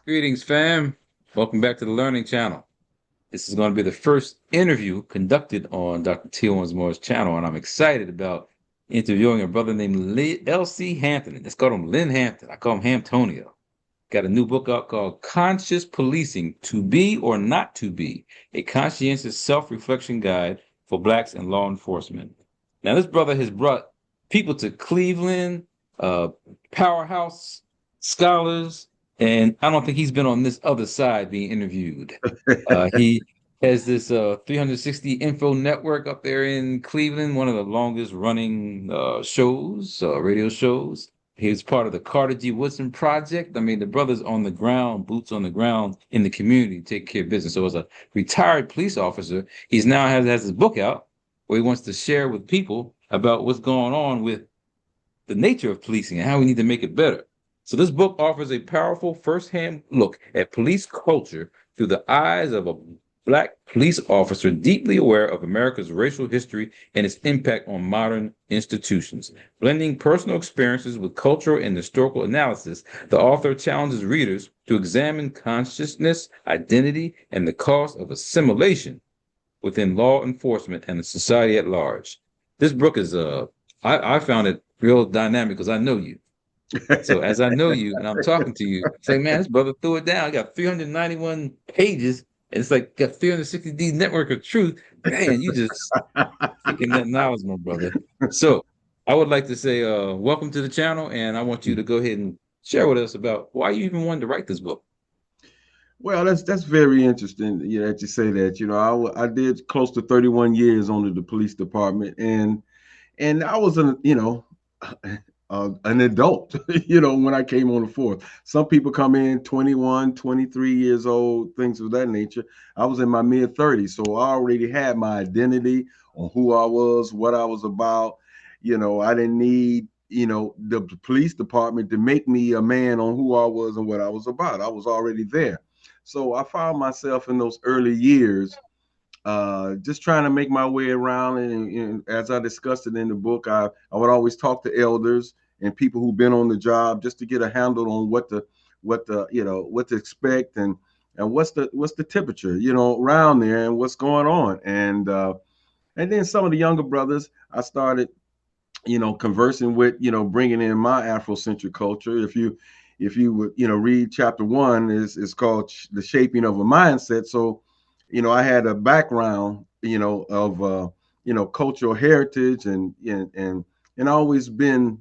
Greetings, fam. Welcome back to the Learning Channel. This is going to be the first interview conducted on Dr. T. Owens Moore's channel, and I'm excited about interviewing a brother named L.C. Hampton. Let's call him Lynn Hampton. I call him Hamptonio. Got a new book out called Conscious Policing: To Be or Not to Be, a conscientious self-reflection guide for Blacks in law enforcement. Now, this brother has brought people to Cleveland, uh, powerhouse scholars, and I don't think he's been on this other side being interviewed. He has this 360 info network up there in Cleveland, one of the longest running shows, radio shows. He was part of the Carter G. Woodson Project. I mean, the brother's on the ground, boots on the ground in the community, take care of business. So as a retired police officer, he's now has his book out where he wants to share with people about what's going on with the nature of policing and how we need to make it better. So this book offers a powerful firsthand look at police culture through the eyes of a Black police officer deeply aware of America's racial history and its impact on modern institutions. Blending personal experiences with cultural and historical analysis, the author challenges readers to examine consciousness, identity, and the cost of assimilation within law enforcement and the society at large. This book is I found it real dynamic because I know you. So as I know you and I'm talking to you, it's like, man, this brother threw it down. I got 391 pages, and it's like got 360D network of truth. Man, you just taking that knowledge, my brother. So I would like to say, welcome to the channel, and I want you to go ahead and share with us about why you even wanted to write this book. Well, that's very interesting. That you say that. I did close to 31 years under the police department, and I was an adult. When I came on the force. Some people come in 21, 23 years old, things of that nature. I was in my mid 30s, so I already had my identity on who I was, what I was about. I didn't need the police department to make me a man on who I was and what I was about. I was already there. So I found myself in those early years just trying to make my way around. And as I discussed it in the book, I would always talk to elders and people who've been on the job just to get a handle on what to expect and what's the temperature around there and what's going on. And then some of the younger brothers I started conversing with, bringing in my Afrocentric culture. If you would, read chapter 1 is called The Shaping of a Mindset. So, I had a background, of, cultural heritage and always been,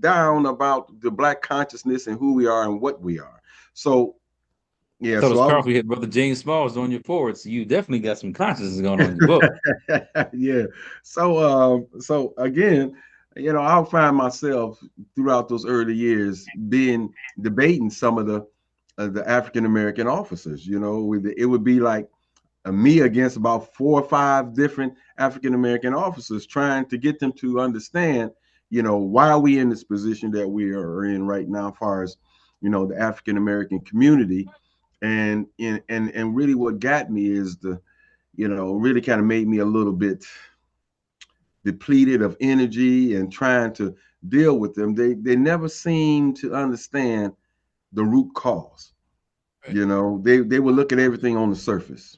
down about the Black consciousness and who we are and what we are. So, I yeah, thought it so was I powerful. was, You had Brother James Smalls on your forward, so you definitely got some consciousness going on in your book. yeah. So again, I'll find myself throughout those early years being debating some of the African American officers. It would be like me against about 4 or 5 different African American officers, trying to get them to understand, why are we in this position that we are in right now, as far as the African American community, and really what got me is really kind of made me a little bit depleted of energy and trying to deal with them. They never seem to understand the root cause. Right. They would look at everything on the surface.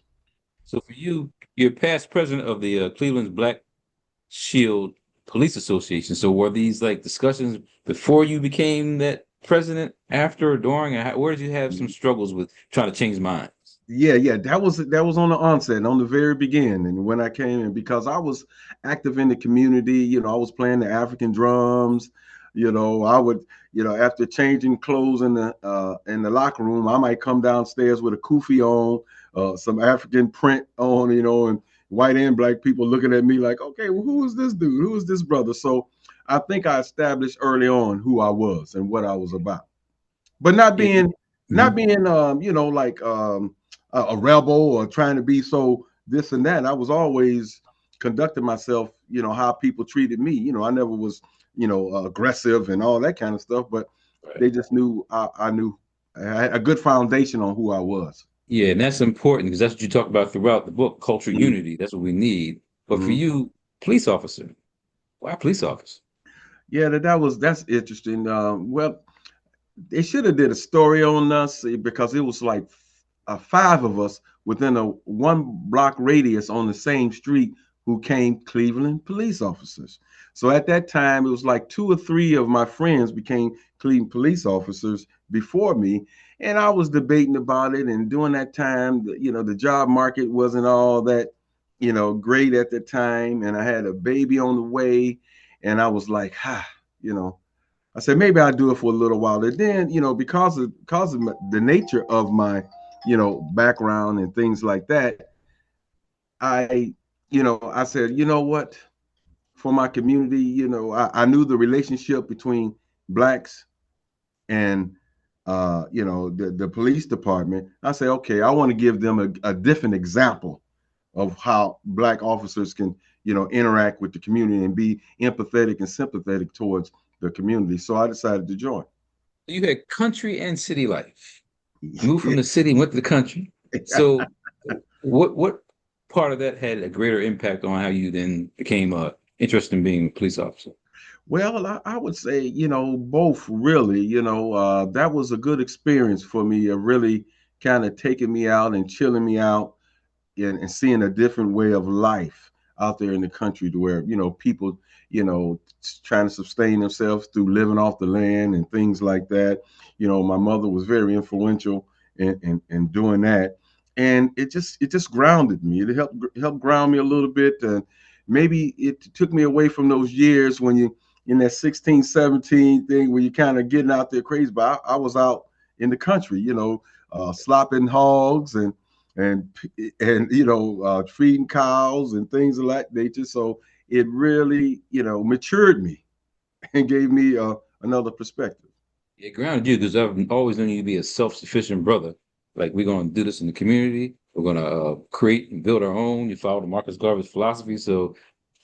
So for you, you're past president of the Cleveland's Black Shield Police Association. So were these like discussions before you became that president, after, or during, or where did you have some struggles with trying to change minds? Yeah, that was on the onset, on the very beginning, and when I came in, because I was active in the community. I was playing the African drums. I would, after changing clothes in the locker room, I might come downstairs with a kufi on, some African print on, and white and black people looking at me like, okay, well, who is this dude? Who is this brother? So I think I established early on who I was and what I was about, but not Yeah. being not Mhm. being like a rebel or trying to be so this and that. I was always conducting myself, how people treated me. I never was, aggressive and all that kind of stuff, but Right. they just knew I knew I had a good foundation on who I was. Yeah, and that's important because that's what you talk about throughout the book, culture Mhm. unity. That's what we need. But for Mhm. you, police officer, why police officer? Yeah, that's interesting. Well, They should have did a story on us because it was like five of us within a 1 block radius on the same street who came Cleveland police officers. So at that time, it was like 2 or 3 of my friends became Cleveland police officers before me, and I was debating about it. And during that time, the job market wasn't all that, great at the time, and I had a baby on the way, and I was like, you know, I said maybe I'll do it for a little while. And then, because of the nature of my, background and things like that, I, I said, you know what, for my community, I knew the relationship between blacks and the police department. I say, okay, I want to give them a different example of how black officers can, interact with the community and be empathetic and sympathetic towards the community. So I decided to join. You had country and city life. Moved from the city, went to the country. So what part of that had a greater impact on how you then became interested in being a police officer? Well, I would say, both really, that was a good experience for me of really kind of taking me out and chilling me out and seeing a different way of life out there in the country to where, people, trying to sustain themselves through living off the land and things like that. My mother was very influential in doing that. And it just grounded me. It helped ground me a little bit. And maybe it took me away from those years when you in that 16, 17 thing where you're kind of getting out there crazy. But I was out in the country, slopping hogs and feeding cows and things of that nature. So it really matured me and gave me another perspective. It grounded you because I've always known you to be a self-sufficient brother. Like we're going to do this in the community. We're going to create and build our own. You follow the Marcus Garvey's philosophy. So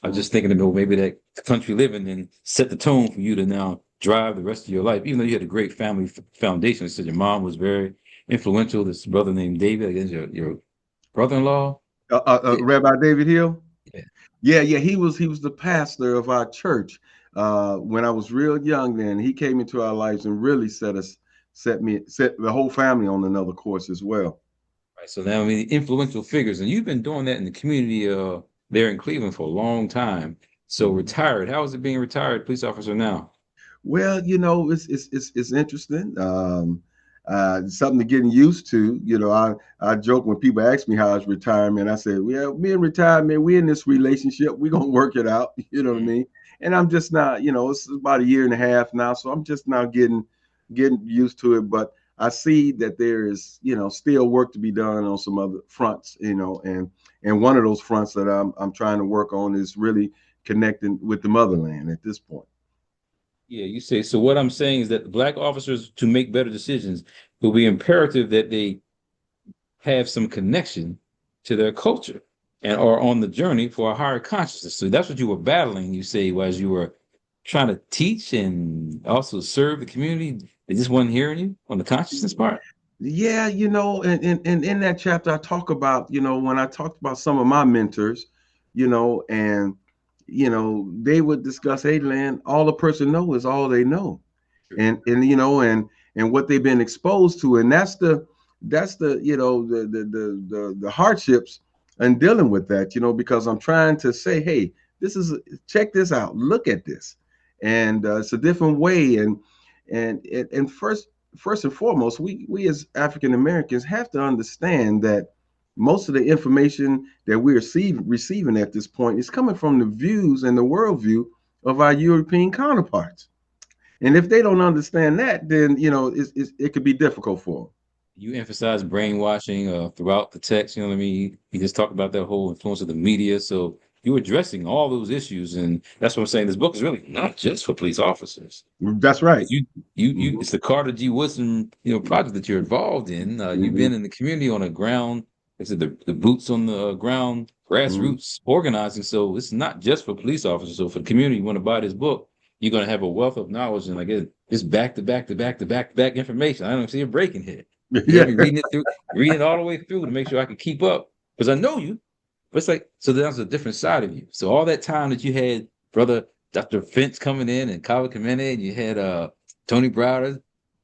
I'm Mhm. just thinking about maybe that the country living and set the tone for you to now drive the rest of your life. Even though you had a great family foundation, you said your mom was very influential. This brother named David, I guess your brother-in-law. Yeah, Rabbi David Hill. yeah. Yeah, he was the pastor of our church when I was real young. Then he came into our lives and really set the whole family on another course as well. Right. So now, I mean, influential figures, and you've been doing that in the community there in Cleveland for a long time. So Mhm. retired. How is it being retired police officer now? Well, it's interesting. Something to getting used to. I joke when people ask me how it's retirement. I say, well, me and retirement, we in this relationship. We're gonna work it out. You know what I Mm. mean? And I'm just not. It's about a year and a half now, so I'm just now getting used to it. But I see that there is, still work to be done on some other fronts. And one of those fronts that I'm trying to work on is really connecting with the motherland at this point. Yeah, you say. So what I'm saying is that the black officers, to make better decisions, it will be imperative that they have some connection to their culture and are on the journey for a higher consciousness. So that's what you were battling, you say, as you were trying to teach and also serve the community. They just wasn't hearing you on the consciousness part. Yeah, and in that chapter, I talk about, when I talked about some of my mentors, and, they would discuss, hey, Land, all a person know is all they know. And what they've been exposed to. And that's the, the hardships and dealing with that, because I'm trying to say, hey, check this out, look at this. And it's a different way. And first and foremost, we as African Americans have to understand that most of the information that we're receiving at this point is coming from the views and the worldview of our European counterparts. And if they don't understand that, then it could be difficult for them. You emphasize brainwashing throughout the text. You know what I mean? You just talk about that whole influence of the media. So you're addressing all those issues, and that's what I'm saying. This book is really not just for police officers. That's right. You, Hmm. it's the Carter G. Woodson, project that you're involved in. You've Hmm. been in the community on a ground, like I said, the boots on the ground, Hmm. grassroots organizing. So it's not just for police officers. So for the community, you want to buy this book, you're going to have a wealth of knowledge and like it's back to back to back to back to back information. I don't see a break in here. You have Yeah. me reading it through, reading it all the way through to make sure I can keep up because I know you. But it's like, so that's a different side of you. So all that time that you had, brother Dr. Fence coming in and Kava Kamene, and you had Tony Browder,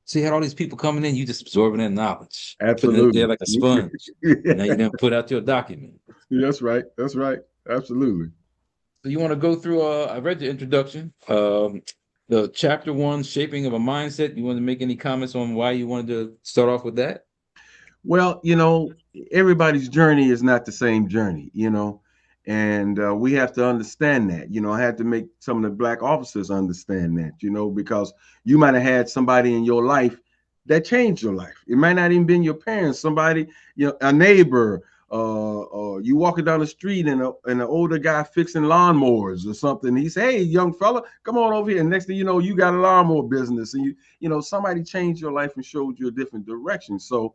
So you had all these people coming in, you just absorbing that knowledge, putting it there Absolutely. like a sponge. And now you didn't put out your document. That's right. That's right. Absolutely. So you want to go through, I read the introduction, the chapter one, shaping of a mindset. You want to make any comments on why you wanted to start off with that? Well, everybody's journey is not the same journey, and we have to understand that. I had to make some of the black officers understand that, because you might have had somebody in your life that changed your life. It might not even been your parents, somebody, a neighbor, you walking down the street and an older guy fixing lawnmowers or something. He say, "Hey, young fella, come on over here." And next thing you know, you got a lawnmower business, and somebody changed your life and showed you a different direction. So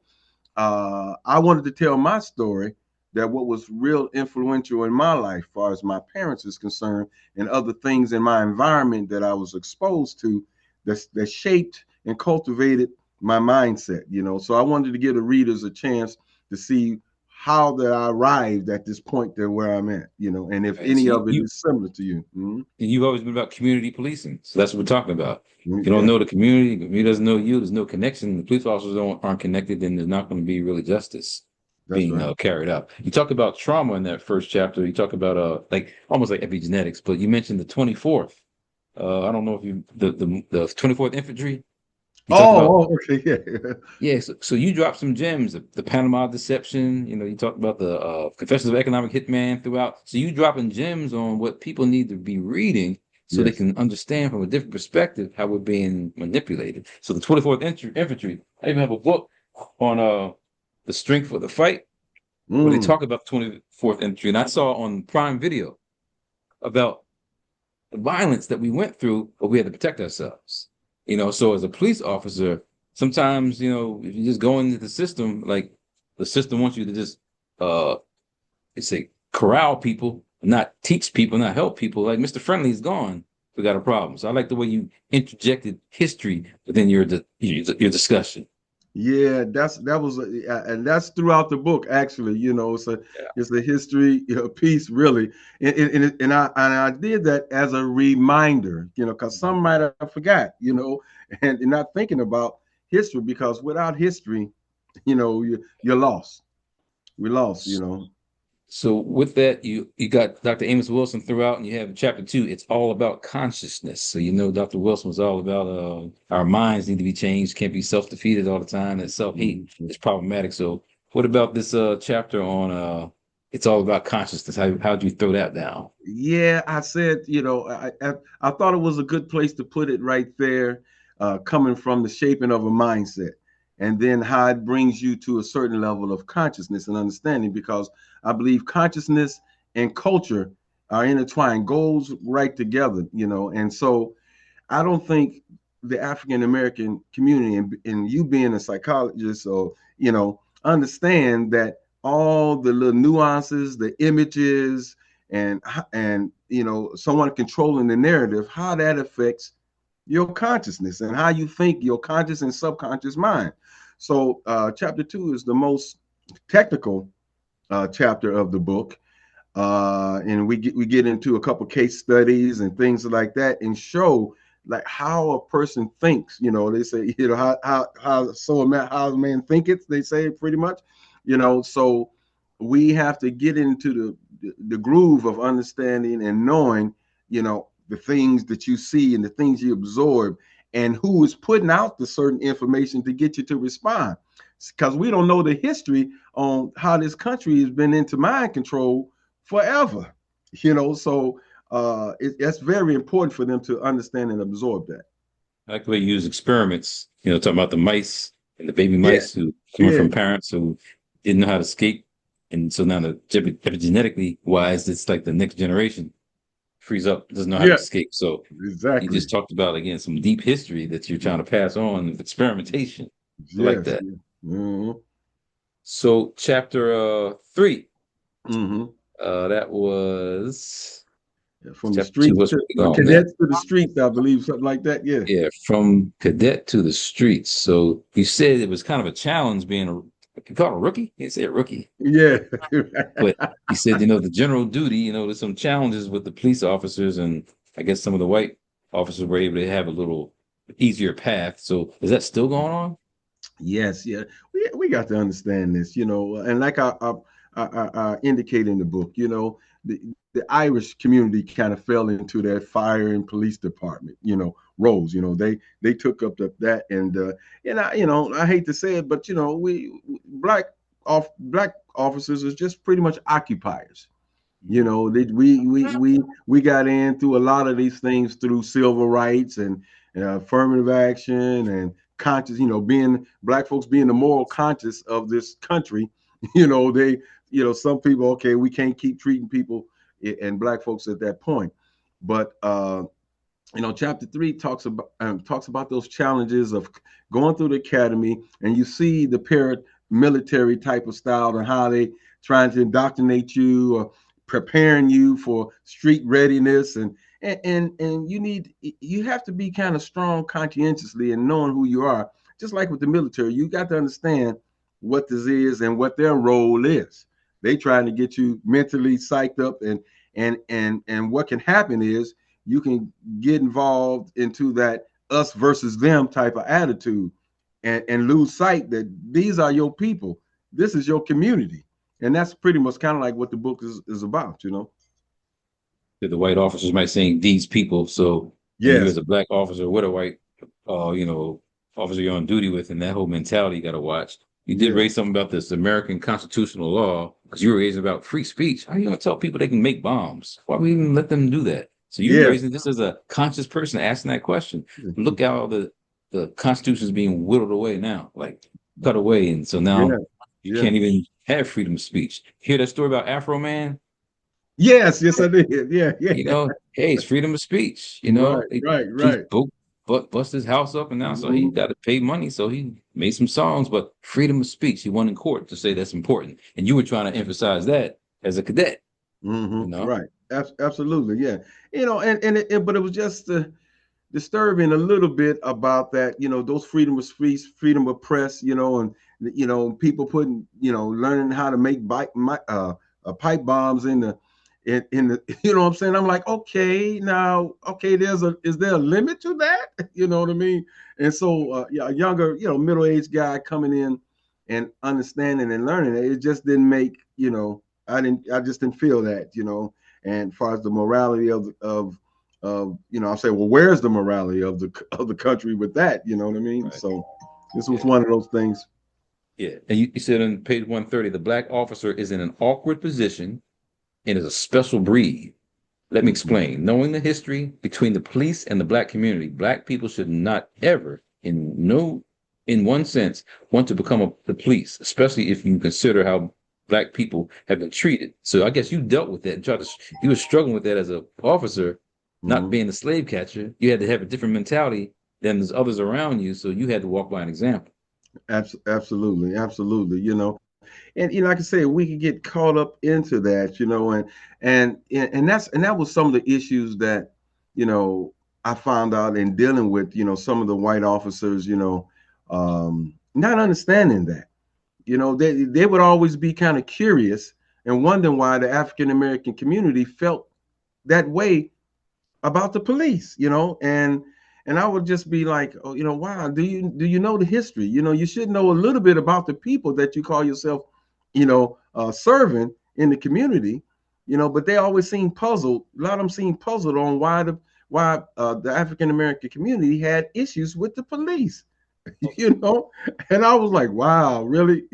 I wanted to tell my story, that what was real influential in my life, as far as my parents is concerned, and other things in my environment that I was exposed to, that shaped and cultivated my mindset. So I wanted to give the readers a chance to see how that I arrived at this point there where I'm at. And if Right. any So of it is similar to you. Mhm. and you've always been about community policing. So that's what we're talking about. If you don't Yeah, know the community doesn't know you, there's no connection. The police officers aren't connected, then there's not going to be really justice that's being right. carried out. You talk about trauma in that first chapter. You talk about like almost like epigenetics, but you mentioned the 24th. I don't know if you the 24th Infantry. You talked about Okay, yeah. yeah. So you dropped some gems, the Panama Deception. You talked about the Confessions of Economic Hitman throughout. So you dropping gems on what people need to be reading so they Yes. can understand from a different perspective how we're being manipulated. So the 24th Infantry, I even have a book on the strength of the fight where they Mm. talk about the 24th Infantry, and I saw on Prime Video about the violence that we went through, but we had to protect ourselves. So as a police officer, sometimes, if you just go into the system, like the system wants you to just it's a corral people, not teach people, not help people. Like Mr. Friendly's gone, we got a problem. So I like the way you interjected history within your discussion. Yeah, and that's throughout the book. Actually, Yeah. it's a history piece, really, and I did that as a reminder, because some might have forgot, and not thinking about history, because without history, you're lost. We're lost, So with that, you got Dr. Amos Wilson throughout, and you have chapter two. It's all about consciousness. So Dr. Wilson was all about our minds need to be changed. Can't be self-defeated all the time. And self-hate Mhm. is problematic. So what about this chapter on it's all about consciousness? How'd you throw that down? Yeah, I said, I thought it was a good place to put it right there, coming from the shaping of a mindset, and then how it brings you to a certain level of consciousness and understanding, because I believe consciousness and culture are intertwined, goes right together, and so I don't think the African American community, and you being a psychologist, or understand that all the little nuances, the images, and someone controlling the narrative, how that affects your consciousness and how you think, your conscious and subconscious mind. So chapter two is the most technical chapter of the book, and we get into a couple case studies and things like that, and show like how a person thinks. They say, how a man thinketh. They say pretty much. So we have to get into the groove of understanding and knowing, the things that you see and the things you absorb, and who is putting out the certain information to get you to respond. Because we don't know the history on how this country has been into mind control forever. So that's very important for them to understand and absorb that. I like the way you use experiments, talking about the mice and the baby Yeah, mice who coming yeah, from parents who didn't know how to escape. And so now epigenetically wise, it's like the next generation frees up, doesn't know how to yeah, escape. So you exactly. just talked about again some deep history that you're trying to pass on with experimentation. I like Yes. that. Yeah. Mm-hmm. So chapter three, Mm-hmm. that was Yeah, from the chapter two. streets What's to really going, man? cadets to the streets, I believe, something like that. Yeah. Yeah, from cadet to the streets. So you said it was kind of a challenge being you call it a rookie? You say a rookie. Yeah. But he said, the general duty, there's some challenges with the police officers, and I guess some of the white officers were able to have a little easier path. So is that still going on? Yes, yeah, we got to understand this, and like I indicate in the book, the Irish community kind of fell into that fire and police department, roles. They took up that, and I hate to say it, but we black officers is just pretty much occupiers. We got in through a lot of these things through civil rights and affirmative action and conscious, being black folks being the moral conscious of this country. They, some people, okay, we can't keep treating people and black folks at that point. But chapter 3 talks about those challenges of going through the academy, and you see the paramilitary type of style and how they trying to indoctrinate you or preparing you for street readiness, and you have to be kind of strong conscientiously and knowing who you are. Just like with the military, you got to understand what this is and what their role is. They trying to get you mentally psyched up, and what can happen is you can get involved into that us versus them type of attitude, and lose sight that these are your people. This is your community. And that's pretty much kind of like what the book is about. That the white officers might saying these people. So when you Yes. as a black officer with a white, officer you're on duty with, and that whole mentality you got to watch. You did Yeah. raise something about this American constitutional law because you were raising about free speech. How are you going to tell people they can make bombs? Why would we even let them do that? So you Yes. raising this as a conscious person asking that question. Look how the Constitution is being whittled away now, like cut away, and so Yeah. now you Yeah. can't even have freedom of speech. Hear that story about Afro Man? Yes. Yes, I did. Yeah. Yeah. Hey, it's freedom of speech. Right. They Right. police Right. bust his house up, and now so he Mhm. got to pay money. So he made some songs, but freedom of speech, he won in court to say that's important. And you were trying to emphasize that as a cadet, you know? Right. Absolutely. Yeah. But it was just disturbing a little bit about that. Those freedom of speech, freedom of press. And people putting, learning how to make pipe bombs in the. You know what I'm saying? I'm like, okay, now, okay, is there a limit to that? You know what I mean? And so, yeah, a younger, middle aged guy coming in and understanding and learning it, it just didn't make, I just didn't feel that. And as far as the morality I'll say, well, where's the morality of the country with that? You know what I mean? Right. So this was Yeah. one of those things. Yeah. And you said on page 130, the black officer is in an awkward position and is a special breed. Let me Mhm. explain. Knowing the history between the police and the black community, black people should not ever, in one sense, want to become the police, especially if you consider how black people have been treated. So I guess you dealt with that and you were struggling with that as an officer, not Mhm. being a slave catcher. You had to have a different mentality than there's others around you. So you had to walk by an example. Absolutely, absolutely. And like I said, we could get caught up into that, and that was some of the issues that you know I found out in dealing with some of the white officers, not understanding that. They would always be kind of curious and wondering why the African American community felt that way about the police, and I would just be like, oh, wow, do you know the history? You should know a little bit about the people that you call yourself, serving in the community, but they always seem puzzled. A lot of them seem puzzled on why the African American community had issues with the police, you know, and I was like, wow, really,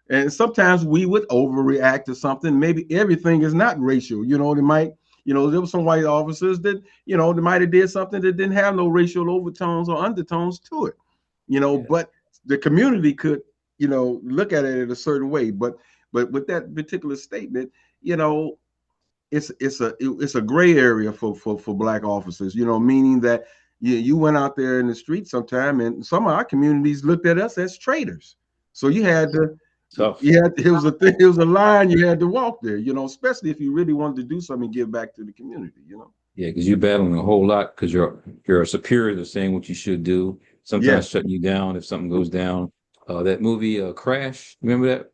and sometimes we would overreact to something. Maybe everything is not racial, they might. There were some white officers that, they might have did something that didn't have no racial overtones or undertones to it, Yeah. but the community could, look at it in a certain way. But with that particular statement, you know, it's a gray area for black officers, meaning that you went out there in the street sometime, and some of our communities looked at us as traitors. So you had to, Tough. you had it was a thing, it was a line you had to walk there, especially if you really wanted to do something and give back to the community. Yeah, because you're battling a whole lot because your superiors are saying what you should do, Yeah, sometimes shutting you down if something goes down. That movie Crash, remember that?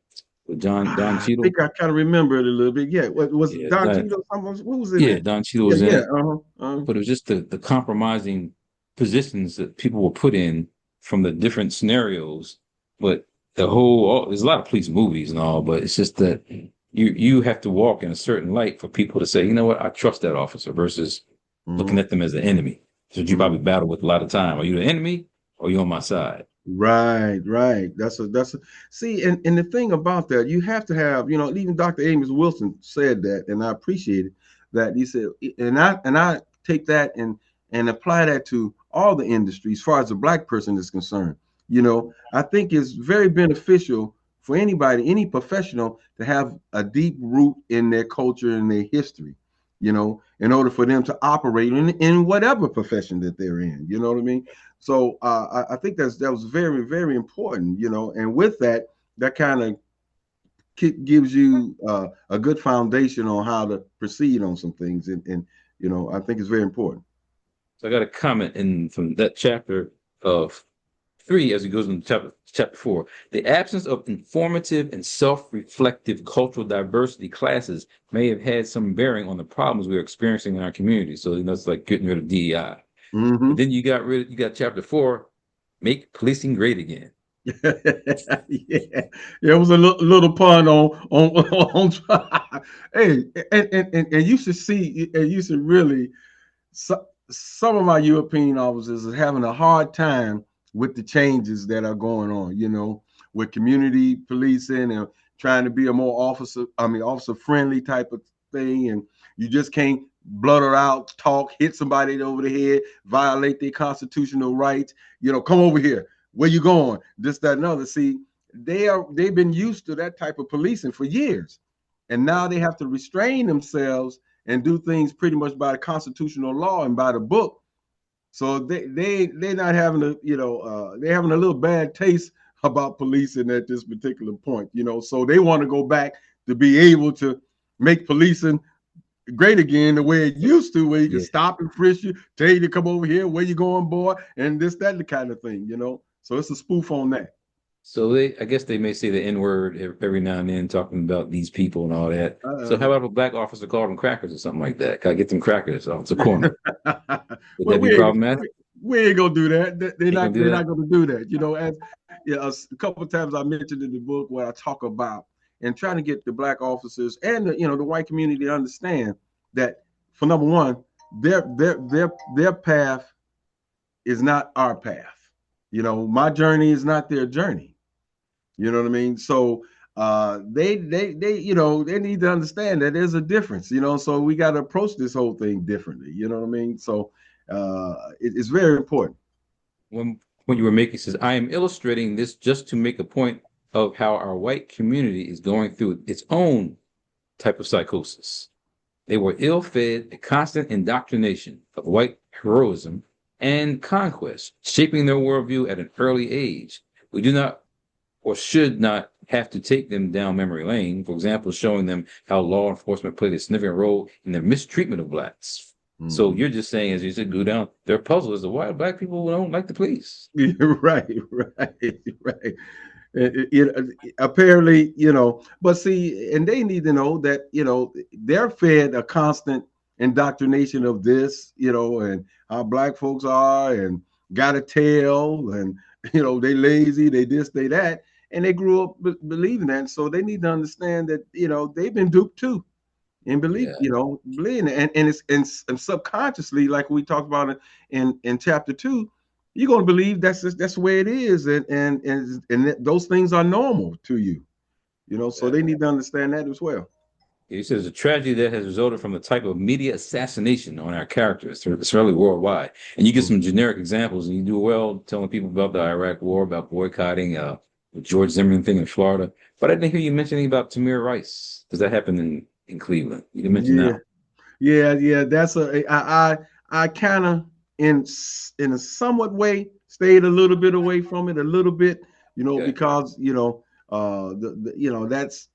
With Don I Cheadle? think I kind of remember it a little bit. Yeah, what was Don Yeah, Tito? What was in yeah, that? Don Cheadle Yeah, was in yeah. it, but it was just the compromising. positions that people were put in from the different scenarios, but there's a lot of police movies and all, but it's just that you have to walk in a certain light for people to say, you know what, I trust that officer versus looking Mhm. at them as an enemy. So you probably Mhm. battle with a lot of time. Are you the enemy or are you on my side? Right, right. That's a see, and the thing about that, you have to have, even Dr. Amos Wilson said that, and I appreciate it that he said, and I take that and apply that to all the industries as far as the black person is concerned. I think it's very beneficial for anybody, any professional, to have a deep root in their culture and their history, in order for them to operate in whatever profession that they're in. You know what I mean? So I think that was very, very important, and with that, that kind of gives you a good foundation on how to proceed on some things, and I think it's very important. So I got a comment in from that chapter of 3 as it goes into chapter 4. The absence of informative and self-reflective cultural diversity classes may have had some bearing on the problems we're experiencing in our community. So it's like getting rid of DEI. But Hmm. then you got chapter 4, make policing great again. Yeah, it was a little pun on. Hey, and you should see, and you should really. Some of my European officers are having a hard time with the changes that are going on, with community policing and trying to be a more officer friendly type of thing. And you just can't blutter out, talk, hit somebody over the head, violate their constitutional rights. Come over here. Where you going? This, that, and other. See, they've been used to that type of policing for years. And now they have to restrain themselves and do things pretty much by the constitutional law and by the book. So they're not having they're having a little bad taste about policing at this particular point. So they want to go back to be able to make policing great again the way it used to, where you can Yeah. stop and frisk you, tell you to come over here, where you going, boy, and this, that, the kind of thing. So it's a spoof on that. So I guess they may say the N word every now and then, talking about these people and all that. So how Uh, about if a black officer called them crackers or something like that? Gotta get them crackers off the corner. Would well, that be problematic? we ain't gonna do that. They're Ain't gonna not do they're that. not gonna do that. As a couple of times I mentioned in the book where I talk about and trying to get the black officers and the white community to understand that, for number one, their path is not our path. My journey is not their journey. You know what I mean? So they need to understand that there's a difference. So we got to approach this whole thing differently. You know what I mean? So it's very important. When you were making says, I am illustrating this just to make a point of how our white community is going through its own type of psychosis. They were ill-fed, a constant indoctrination of white heroism and conquest, shaping their worldview at an early age. We do not or should not have to take them down memory lane, for example, showing them how law enforcement played a significant role in the mistreatment of blacks. So Mhm. you're just saying, as you said, go down, they're puzzled as to why black people don't like the police. Right, right, right. Apparently, but see, and they need to know that, they're fed a constant indoctrination of this, and how black folks are and got a tail, and, they lazy, they this, they that. And they grew up believing that. So they need to understand that, they've been duped too. And Yeah. believing it. And subconsciously, like we talked about in chapter 2, you're going to believe that's the way it is, and those things are normal to you. So Yeah. they need to understand that as well. He says a tragedy that has resulted from the type of media assassination on our characters. It's really worldwide. And you get some generic examples, and you do well telling people about the Iraq War, about boycotting, the George Zimmerman thing in Florida. But I didn't hear you mention anything about Tamir Rice, because that happened in Cleveland. You didn't mention that Yeah, one. yeah. That's I kind of in a somewhat way stayed a little bit away from it, a little bit, Okay. because that's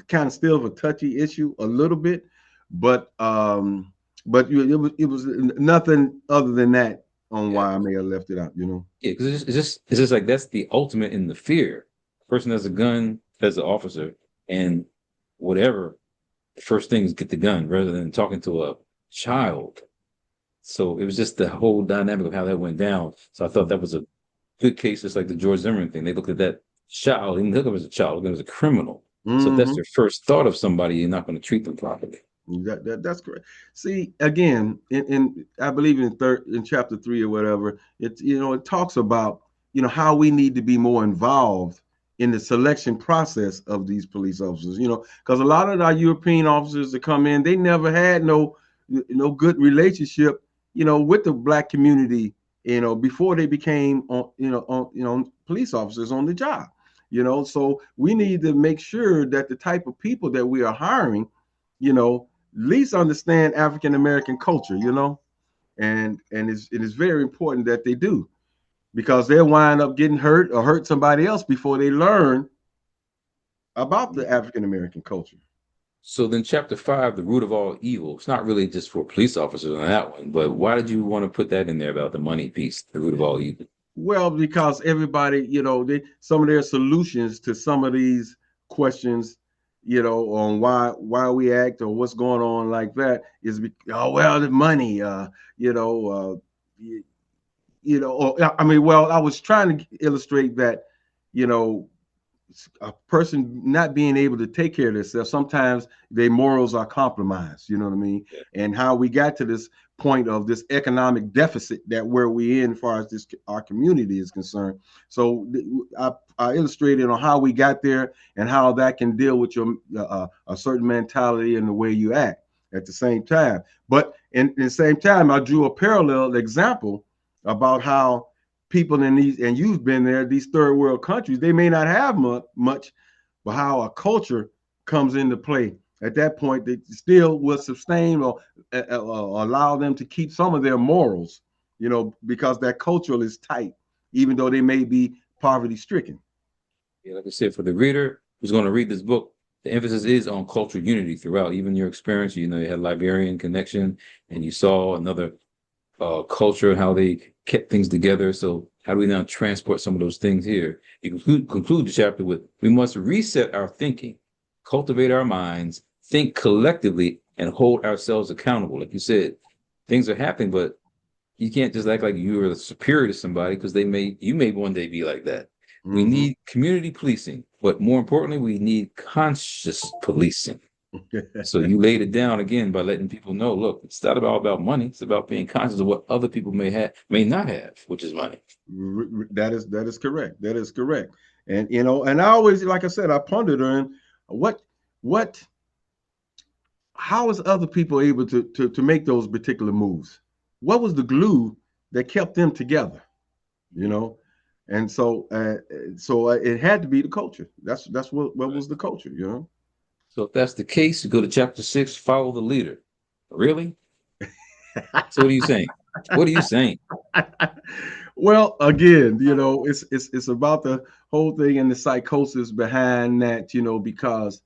kind of still a touchy issue a little bit, but it was nothing other than that on Yeah. why I may have left it out. Yeah, because it's just like that's the ultimate in the fear. The person has a gun as an officer, and whatever, the first thing is get the gun rather than talking to a child. So it was just the whole dynamic of how that went down. So I thought that was a good case, just like the George Zimmerman thing. They looked at that child, they didn't look at him as a child, look at him as a criminal. So if that's Hmm. their first thought of somebody, you're not going to treat them properly. That's correct. See, again, in I believe in chapter 3 or whatever, it talks about how we need to be more involved in the selection process of these police officers. Because a lot of our European officers that come in, they never had no good relationship, with the black community, before they became police officers on the job. So we need to make sure that the type of people that we are hiring, you know at least understand African American culture, and it is very important that they do, because they'll wind up getting hurt or hurt somebody else before they learn about the African American culture. So then, chapter 5, the root of all evil. It's not really just for police officers on that one, but why did you want to put that in there about the money piece, the root of all evil? Well, because everybody, some of their solutions to some of these questions, on why we act or what's going on like that is, oh well, the money, you know, you, I mean, well, I was trying to illustrate that, you know, a person not being able to take care of themselves, sometimes their morals are compromised. You know what I mean? Yeah. And how we got to this point of this economic deficit that where we in, as far as this our community is concerned. So I illustrated on how we got there and how that can deal with your a certain mentality and the way you act at the same time. But in the same time, I drew a parallel example about how people in these, and you've been there, these third world countries, they may not have much, but how a culture comes into play. At that point, they still will sustain or allow them to keep some of their morals, because that culture is tight, even though they may be poverty stricken. Yeah, like I said, for the reader who's going to read this book, the emphasis is on cultural unity throughout. Even your experience, you had Liberian connection, and you saw another culture, how they kept things together. So how do we now transport some of those things here? You conclude the chapter with, we must reset our thinking, cultivate our minds, think collectively, and hold ourselves accountable. Like you said, things are happening, but you can't just act like you are superior to somebody because you may one day be like that. We Mm-hmm. need community policing, but more importantly, we need conscious policing. So you laid it down again by letting people know, look, it's not all about money. It's about being conscious of what other people may not have, which is money. That is correct. That is correct. And I always, like I said, I pondered on what what how is other people able to make those particular moves? What was the glue that kept them together? You know, and so it had to be the culture. That's what Right. was the culture. So if that's the case, you go to chapter 6, follow the leader. Really? So what are you saying? What are you saying? Well, again, it's about the whole thing and the psychosis behind that. Because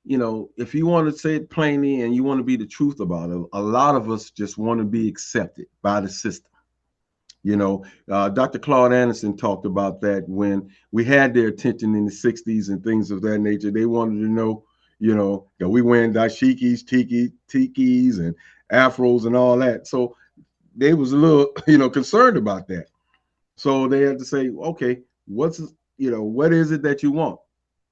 if you want to say it plainly and you want to be the truth about it, a lot of us just want to be accepted by the system. Dr. Claude Anderson talked about that when we had their attention in the 60s and things of that nature. They wanted to know, that we wearing dashikis, tikis, and afros and all that. So they was a little, concerned about that. So they had to say, okay, what is it that you want?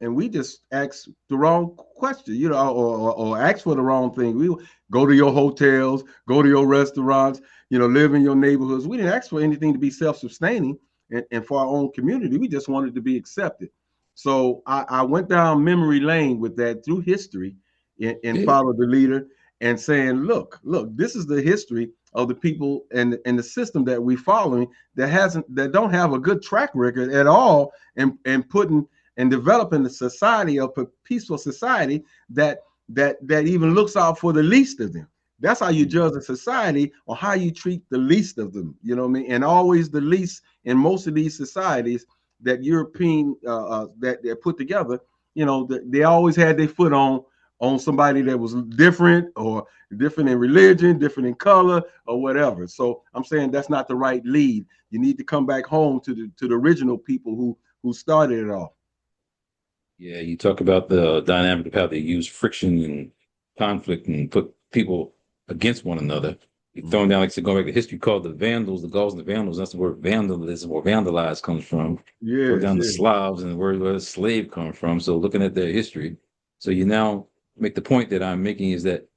And we just ask the wrong question, or ask for the wrong thing. We go to your hotels, go to your restaurants, live in your neighborhoods. We didn't ask for anything to be self-sustaining and for our own community. We just wanted to be accepted. So I went down memory lane with that through history and Yeah. followed the leader and saying, look, this is the history of the people and the system that we're following that don't have a good track record at all and putting and developing the society of a peaceful society that even looks out for the least of them. That's how you judge a society, or how you treat the least of them. You know what I mean? And always the least in most of these societies that European that they're put together, they always had their foot on somebody that was different, or different in religion, different in color, or whatever. So I'm saying that's not the right lead. You need to come back home to the original people who started it all. Yeah, you talk about the dynamic of how they use friction and conflict and put people against one another. thrown down, like I said, going back to history, called the Vandals, the Gauls and the Vandals. That's the word vandalism or vandalize comes from. Throw Yes, down the yes. Slavs and the word where the slave come from. So looking at their history, so you now make the point that I'm making is that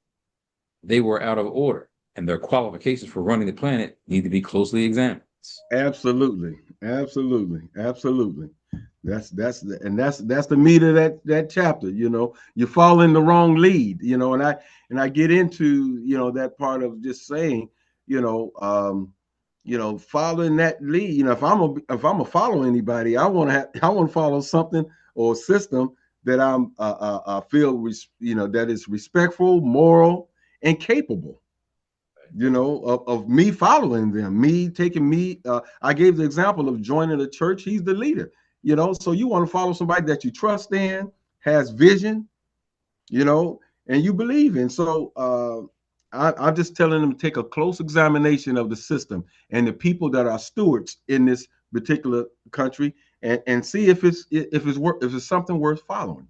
they were out of order and their qualifications for running the planet need to be closely examined. Absolutely, absolutely, absolutely. That's the meat of that chapter. You fall in the wrong lead. And I get into that part of just saying, you know, um, following that lead. If I'm a follow anybody, I want to follow something or system that I feel that is respectful, moral, and capable of me following them, me taking me. I gave the example of joining a church. He's the leader, so you want to follow somebody that you trust in, has vision, and you believe in. So I'm just telling them to take a close examination of the system and the people that are stewards in this particular country, and see if it's something worth following.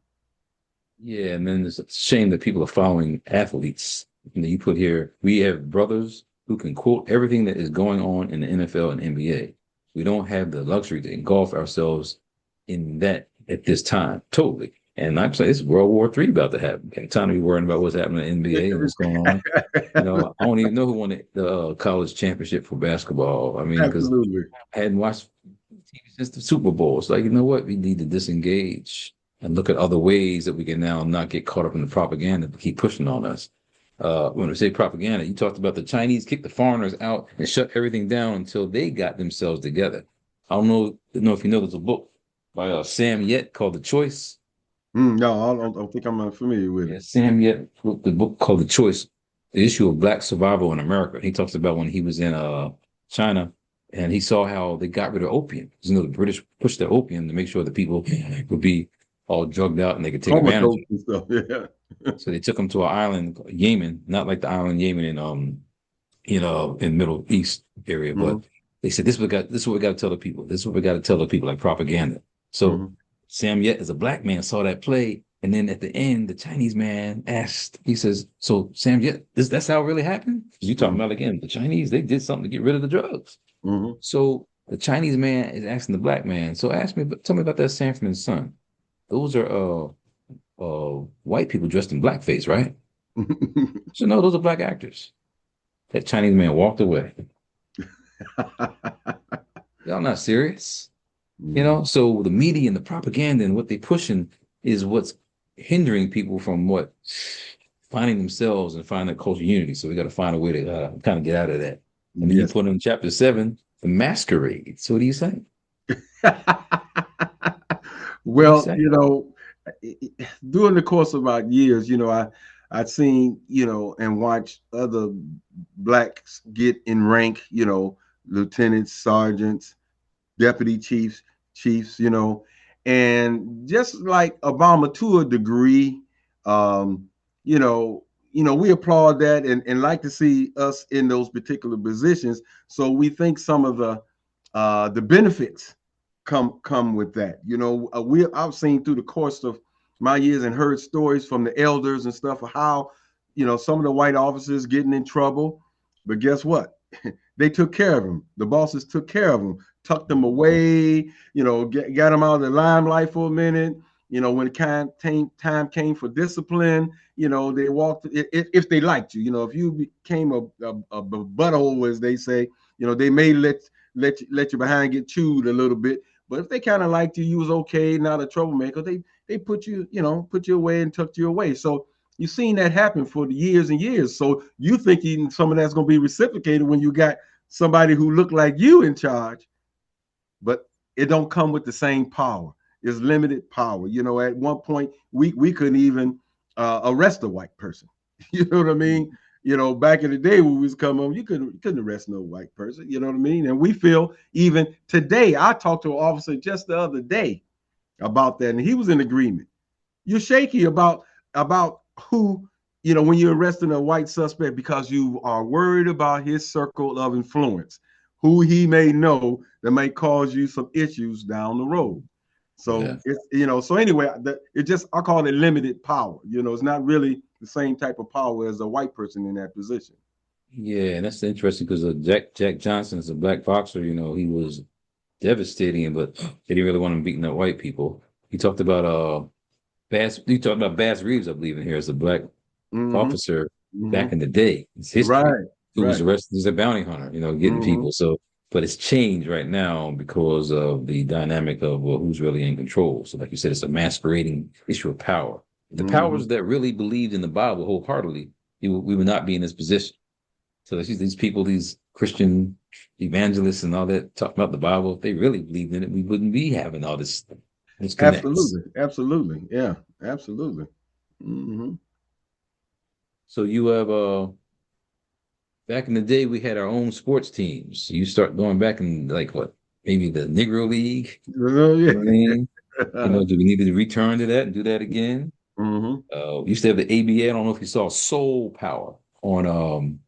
Yeah, and then it's a shame that people are following athletes. You put here, we have brothers who can quote everything that is going on in the NFL and NBA. We don't have the luxury to engulf ourselves in that at this time, totally. And I'm saying it's World War III about to happen. Got time to be worrying about what's happening in the NBA and what's going on. I don't even know who won the college championship for basketball. I mean, because Absolutely. I hadn't watched TV since the Super Bowl. It's like, you know what? We need to disengage and look at other ways that we can now not get caught up in the propaganda that keep pushing on us. When we say propaganda, you talked about the Chinese kicked the foreigners out and shut everything down until they got themselves together. I don't know if you know there's a book by Sam Yet called The Choice. No, I don't think I'm familiar with Yeah, it. Sam Yet wrote the book called The Choice, the issue of black survival in America. He talks about when he was in China and he saw how they got rid of opium. The British pushed the opium to make sure that people would be all drugged out and they could take advantage of Comatose it. and stuff. Yeah. So they took them to an island, Yemen, not like the island Yemen in Middle East area, Hmm. but they said this is what we got to tell the people. This is what we got to tell the people, like propaganda. So Hmm. Sam Yet, as a black man, saw that play, and then at the end, the Chinese man asked, he says, "So Sam Yet, that's how it really happened?" You talking Hmm. about again the Chinese? They did something to get rid of the drugs. Hmm. So the Chinese man is asking the black man, "So tell me about that Sanford and Son. Those are white people dressed in blackface, right?" So no, those are black actors. That Chinese man walked away. Y'all not serious. So the media and the propaganda and what they pushing is what's hindering people from what finding themselves and finding their cultural unity. So we got to find a way to kind of get out of that. And then you Yes. put in chapter 7, the masquerade. So what do you say? What do you Well, say? during the course of my years, I'd seen, and watched other blacks get in rank, lieutenants, sergeants, deputy chiefs, and just like Obama to a degree, um, we applaud that and like to see us in those particular positions. So we think some of the benefits come with that. I've seen through the course of my years and heard stories from the elders and stuff of how some of the white officers getting in trouble, but guess what? They took care of them. The bosses took care of them, tucked them away, got them out of the limelight for a minute. When time came for discipline, they walked if they liked you. If you became a butthole, as they say, they may let you behind get chewed a little bit. But if they kind of liked you, you was okay, not a troublemaker. They put you away and tucked you away. So you've seen that happen for the years and years. So you thinking some of that's going to be reciprocated when you got somebody who looked like you in charge, but it don't come with the same power. It's limited power. At one point we couldn't even arrest a white person. You know what I mean? Back in the day when we was coming home, you couldn't arrest no white person. You know what I mean? And we feel even today. I talked to an officer just the other day about that, and he was in agreement. You're shaky about who when you're arresting a white suspect because you are worried about his circle of influence, who he may know that may cause you some issues down the road. So Yeah. so anyway, it just I call it limited power. It's not really the same type of power as a white person in that position. Yeah, and that's interesting because Jack Johnson is a black boxer. He was devastating, but they didn't really want him beating up white people. He talked about Bass Reeves, I believe, in here as a black Mm-hmm. officer back Mm-hmm. in the day. It's history. Right. Who was Right. arrested as a bounty hunter, getting Mm-hmm. people. So, but it's changed right now because of the dynamic of who's really in control. So, like you said, it's a masquerading issue of power. The Mm-hmm. powers that really believed in the Bible wholeheartedly, we would not be in this position. So these people, these Christian evangelists and all that, talking about the Bible, if they really believed in it, we wouldn't be having all this disconnects. Absolutely. Absolutely. Yeah. Absolutely. Mm-hmm. So you have back in the day, we had our own sports teams. You start going back and like what, maybe the Negro League. Oh, yeah. You know what I mean? Do we need to return to that and do that again? Mm-hmm. We used to have the ABA. I don't know if you saw Soul Power on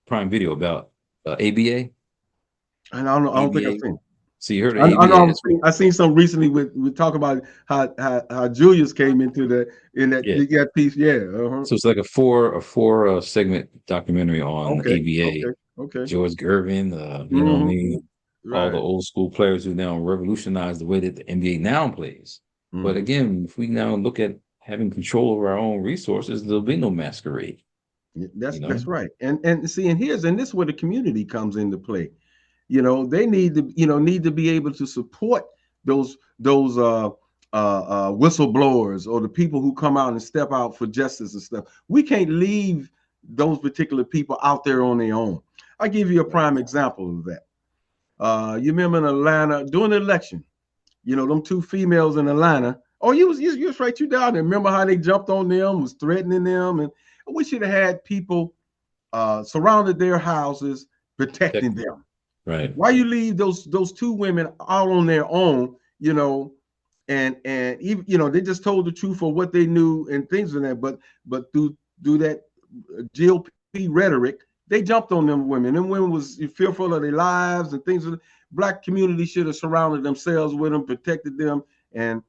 Prime Video about ABA. And I don't think I've ABA. seen. So you heard of I ABA? know That's what, I seen some recently with we talk about how Julius came into yeah. that piece. Yeah. Uh-huh. So it's like a four segment documentary on Okay. ABA. Okay. Okay. George Gervin, you know what I Mm-hmm. mean? All the Right. old school players who now revolutionized the way that the NBA now plays. But Mm-hmm. again, if we now look at having control over our own resources, there'll be no masquerade, Yeah, you that's know? right. And see, and this is where the community comes into play. They need to be able to support those whistleblowers or the people who come out and step out for justice and stuff. We can't leave those particular people out there on their own. I give you a Right. prime example of that. You remember in Atlanta during the election, them two females in Atlanta. Oh, you was right. You down there. Remember how they jumped on them, was threatening them, and we should have had people surrounded their houses, protecting Technically. them. Right. Why you leave those two women out on their own? And even they just told the truth for what they knew and things like that. But through that GOP rhetoric, they jumped on them women. Them women was fearful of their lives and things. Black community should have surrounded themselves with them, protected them, and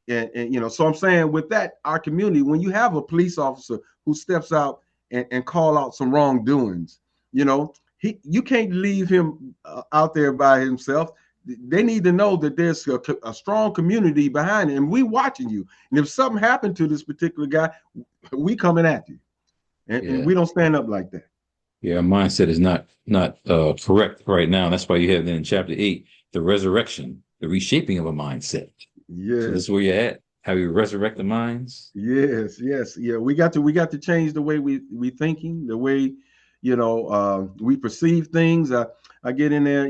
so I'm saying with that, our community, when you have a police officer who steps out and call out some wrongdoings, you can't leave him out there by himself. They need to know that there's a strong community behind it, and we watching you. And if something happened to this particular guy, we coming at you, and Yeah. we don't stand up like that. Yeah. Our mindset is not correct right now. That's why you have in chapter 8, the resurrection, the reshaping of a mindset. So this is Yes, where you're at. How you resurrect the minds. yes, yes, yeah. We got to change the way we thinking, the way we perceive things. I get in there,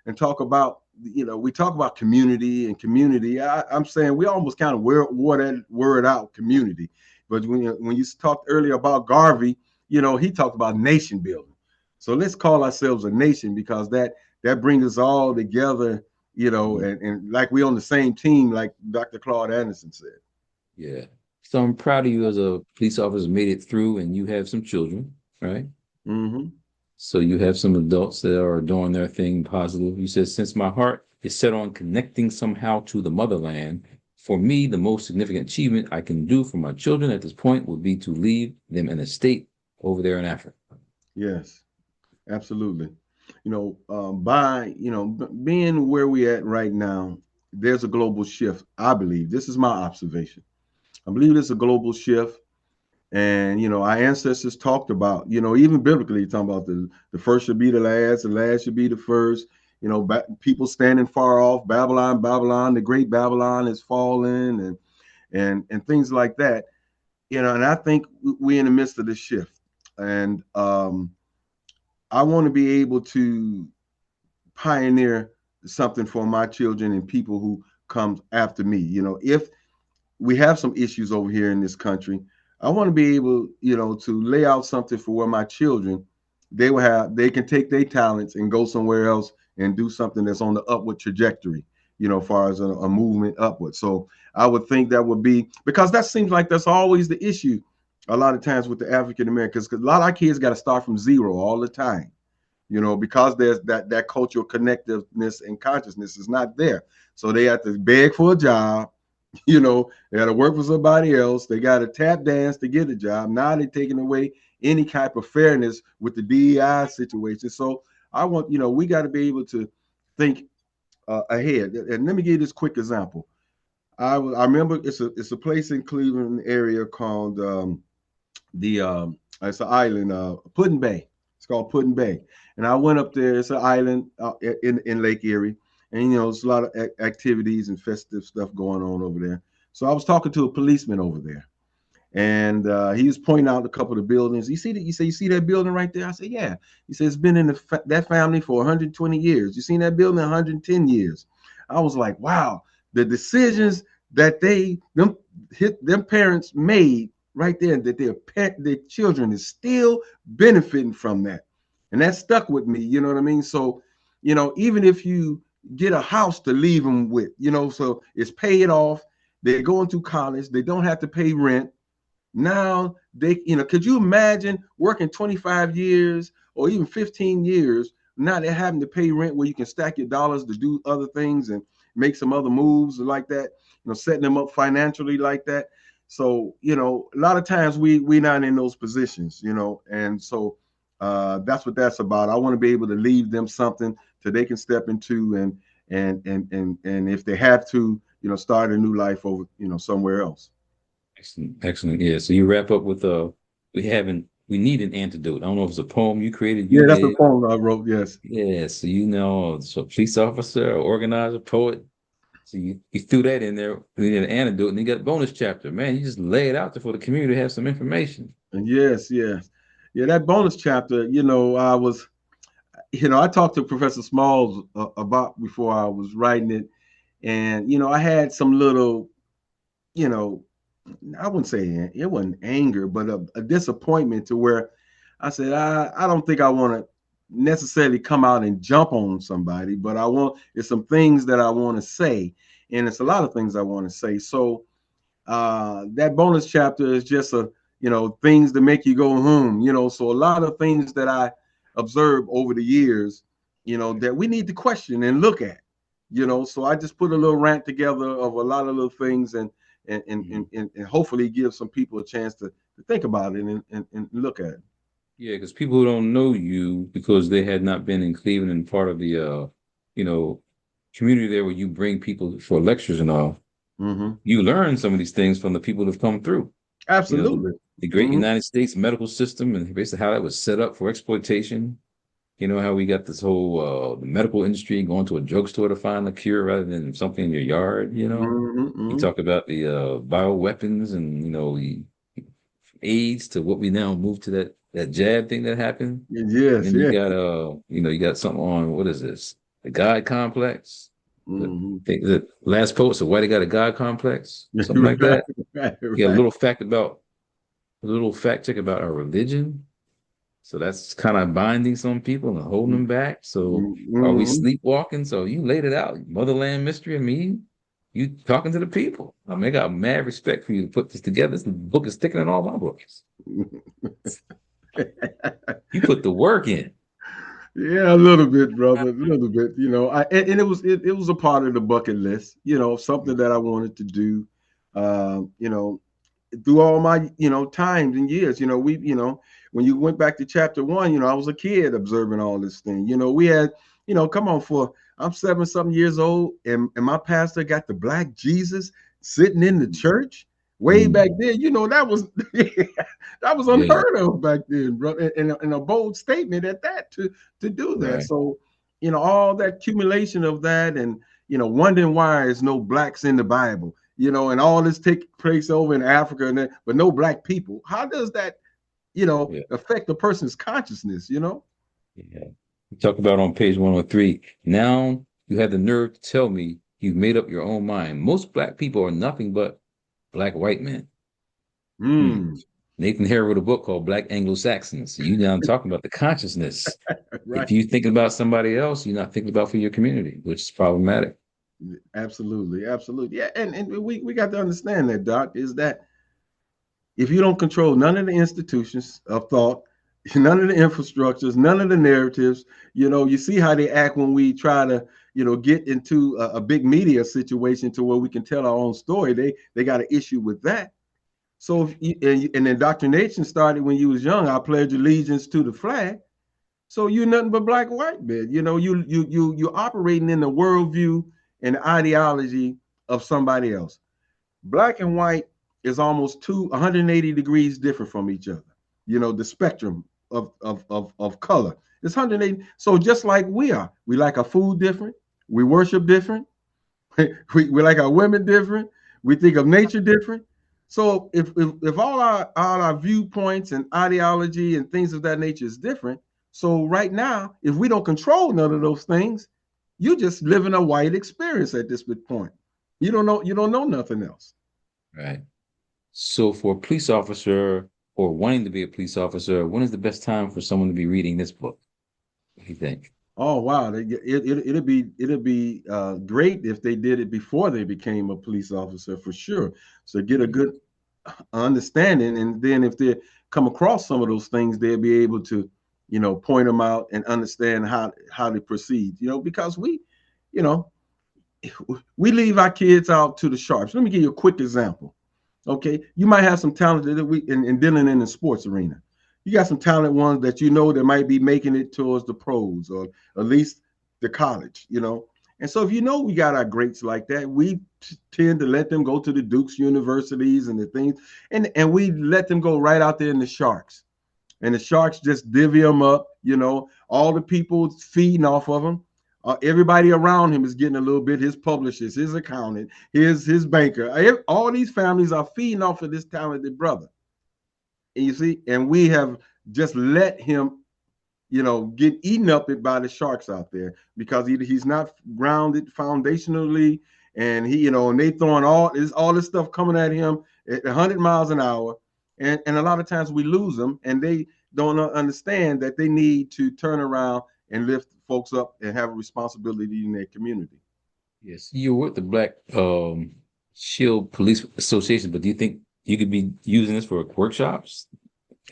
and talk about we talk about community and community. I'm saying we almost kind of wore that word out, community. But when you talked earlier about Garvey, he talked about nation building. So let's call ourselves a nation because that brings us all together, Mhm. and like we on the same team, like Dr. Claude Anderson said. Yeah. So I'm proud of you as a police officer made it through and you have some children, right? Mm-hmm. So you have some adults that are doing their thing positive. You said, since my heart is set on connecting somehow to the motherland, for me, the most significant achievement I can do for my children at this point would be to leave them in a state over there in Africa. Yes, absolutely. By being where we at right now, there's a global shift. I believe this is my observation. I believe there's a global shift, and our ancestors talked about, even biblically, talking about the first should be the last should be the first. People standing far off, Babylon, the great Babylon is falling, and things like that. And I think we're in the midst of this shift, and I want to be able to pioneer something for my children and people who come after me. If we have some issues over here in this country, I want to be able, to lay out something for where my children they can take their talents and go somewhere else and do something that's on the upward trajectory, as far as a movement upward. So I would think that would be because that seems like that's always the issue a lot of times with the African Americans, because a lot of our kids got to start from zero all the time, because there's that cultural connectiveness and consciousness is not there. So they have to beg for a job, they got to work for somebody else. They got to tap dance to get a job. Now they're taking away any type of fairness with the DEI situation. So I want, we got to be able to think ahead. And let me give you this quick example. I remember it's a place in Cleveland area called the it's an island, Puddin Bay. It's called Puddin Bay, and I went up there. It's an island in Lake Erie, and there's a lot of activities and festive stuff going on over there. So I was talking to a policeman over there, and he was pointing out a couple of the buildings. You see that? You see that building right there? I said, yeah. He said it's been in that family for 120 years. You seen that building 110 years. I was like, wow, the decisions that them parents made right there, that their children is still benefiting from that, and that stuck with me. You know what I mean? So, even if you get a house to leave them with, so it's paid off. They're going to college. They don't have to pay rent. Now could you imagine working 25 years or even 15 years? Now they're having to pay rent where you can stack your dollars to do other things and make some other moves like that, setting them up financially like that. So, a lot of times we're not in those positions, and so that's what that's about. I want to be able to leave them something so they can step into and if they have to, start a new life over, somewhere else. Excellent, excellent. Yeah. So you wrap up with we need an antidote. I don't know if it's a poem you created, you Yeah, that's the did. poem I wrote. Yes. Yeah. So police officer, or organizer, poet. So you threw that in there. We need an antidote, and you got a bonus chapter. Man, you just lay it out there for the community to have some information. And yes, yes. Yeah, that bonus chapter, I talked to Professor Smalls about before I was writing it. And, I had some little, you know, I wouldn't say it wasn't anger, but a disappointment to where I said, I don't think I want to necessarily come out and jump on somebody, but it's some things that I want to say. And it's a lot of things I want to say. So that bonus chapter is just things to make you go home. So a lot of things that I observed over the years, that we need to question and look at. So I just put a little rant together of a lot of little things, and hopefully give some people a chance to think about it and look at it. Yeah, because people who don't know you because they had not been in Cleveland and part of the you know, community there where you bring people for lectures and all, Mm-hmm. you learn some of these things from the people that have come through. Absolutely. The great Mm-hmm. United States medical system and basically how that was set up for exploitation. How we got this whole the medical industry going to a drugstore to find a cure rather than something in your yard. Mm-hmm. You Mm-hmm. talk about the bioweapons and the AIDS to what we now move to that jab thing that happened. And Yes, then you yes. got you got something on what is this? The God complex. Mm-hmm. The last post, so why they got a God complex? Something like Right, that. right, You got right. a little fact check about our religion. So that's kind of binding some people and holding them back. So are we Mm-hmm. sleepwalking? So you laid it out, motherland mystery. I mean, you talking to the people. I mean, I got mad respect for you to put this together. This book is thicker than all my books. You put the work in. Yeah, a little bit, brother, a little bit. And it was a part of the bucket list. Something that I wanted to do. Uh, you know, through all my times and years. When you went back to chapter 1, I was a kid observing all this thing. We had come on, for I'm 7 something years old, and my pastor got the black Jesus sitting in the church way back Mm, then. That was that was yeah, unheard of back then, bro, and a bold statement at that, to do that. right. So all that accumulation of that, and wondering why there's no blacks in the Bible, and all this take place over in Africa, but no black people. How does that, Yeah, affect a person's consciousness? yeah. You talk about on page 103. Now you have the nerve to tell me you've made up your own mind. Most black people are nothing but black white men. Hmm. Mm, Nathan Hare wrote a book called Black Anglo-Saxons. So you now talking about the consciousness. If right. you thinking about somebody else, you're not thinking about for your community, which is problematic. Absolutely, absolutely. Yeah, and we got to understand that, Doc, is that if you don't control none of the institutions of thought, none of the infrastructures, none of the narratives, you see how they act when we try to, get into a big media situation to where we can tell our own story. They got an issue with that. So if and indoctrination started when you was young. I pledge allegiance to the flag. So you're nothing but black and white, man. You know, you're operating in the worldview and ideology of somebody else. Black and white is almost 180 degrees different from each other. You know, the spectrum of color. It's 180. So just like we like our food different, we worship different, we like our women different, we think of nature different. So if all our viewpoints and ideology and things of that nature is different, so right now, if we don't control none of those things, you just living a white experience at this point. You don't know nothing else. Right. So for a police officer or wanting to be a police officer, when is the best time for someone to be reading this book? What do you think? Oh wow, it'd be great if they did it before they became a police officer for sure. So get a good understanding, and then if they come across some of those things, they'll be able to, point them out and understand how to proceed. Because you know, we leave our kids out to the sharps. Let me give you a quick example. Okay, you might have some talent that we in dealing in the sports arena. You got some talent ones that that might be making it towards the pros or at least the college. And so if we got our greats like that, we tend to let them go to the Dukes universities and the things, and we let them go right out there in the Sharks, and the Sharks just divvy them up. All the people feeding off of them. Everybody around him is getting a little bit. His publishers, his accountant, his banker. All these families are feeding off of this talented brother. And you see, and we have just let him, get eaten up by the sharks out there because he's not grounded foundationally, and and they throwing all this stuff coming at him at 100 miles an hour, and a lot of times we lose them, and they don't understand that they need to turn around and lift folks up and have a responsibility in their community. Yes, you're with the Black Shield Police Association, but do you think you could be using this for workshops,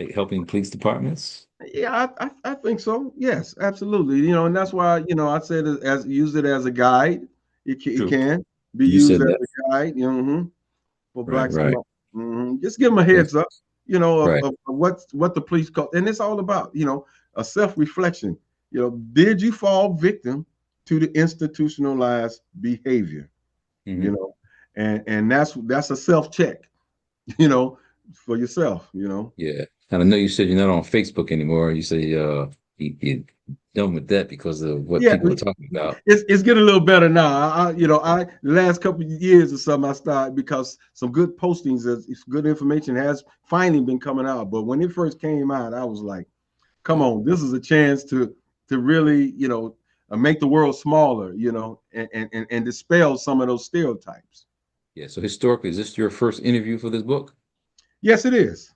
like helping police departments? Yeah, I think so. Yes, absolutely. And that's why I said as use it as a guide. It True. can be You used said as that. a guide. For Right, blacks and right. whites. Just give them a Yes, heads up. right. Of what the police call, and it's all about a self-reflection. Did you fall victim to the institutionalized behavior? You Hmm. know, and that's a self-check. You know, for yourself. Yeah. And I know you said you're not on Facebook anymore. You say you're done with that because of what Yeah, people are talking about. it's getting a little better now. I the last couple of years or something I started because some good postings, good information has finally been coming out. But when it first came out, I was like, "Come on, this is a chance to really make the world smaller, and dispel some of those stereotypes." Yeah. So historically, is this your first interview for this book? Yes, it is.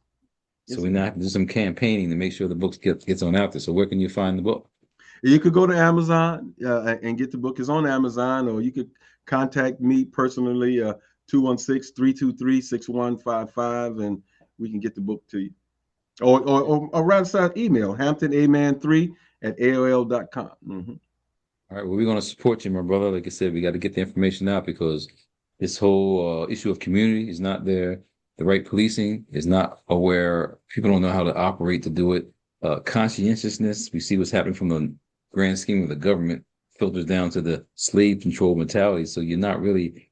So Yes, we it now is. have to do some campaigning to make sure the book gets on out there. So where can you find the book? You could go to Amazon and get the book. It's on Amazon, or you could contact me personally, 216-323-6155, and we can get the book to you. Or rather, side email, hamptonaman3@aol.com. Mm-hmm. All right. Well, we're going to support you, my brother. Like I said, we got to get the information out because this whole issue of community is not there. The right policing is not aware. People don't know how to operate to do it. Conscientiousness, we see what's happening from the grand scheme of the government filters down to the slave control mentality. So we're not really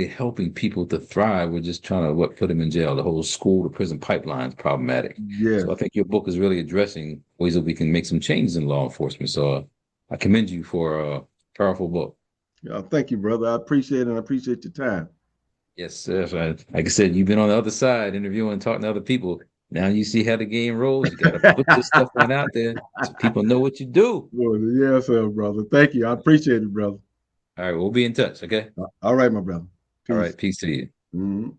helping people to thrive. We're just trying to put them in jail. The whole school to prison pipeline is problematic. So I Yes. think your book is really addressing ways that we can make some changes in law enforcement. So I commend you for a powerful book. Thank you, brother. I appreciate it, and I appreciate your time. Yes, sir. So like I said, you've been on the other side interviewing and talking to other people. Now you see how the game rolls. You got to put this stuff on out there so people know what you do. Well, yes, sir, brother. Thank you. I appreciate it, brother. All right, we'll be in touch. Okay. All right, my brother. All Peace. right. Peace to you. Mhm.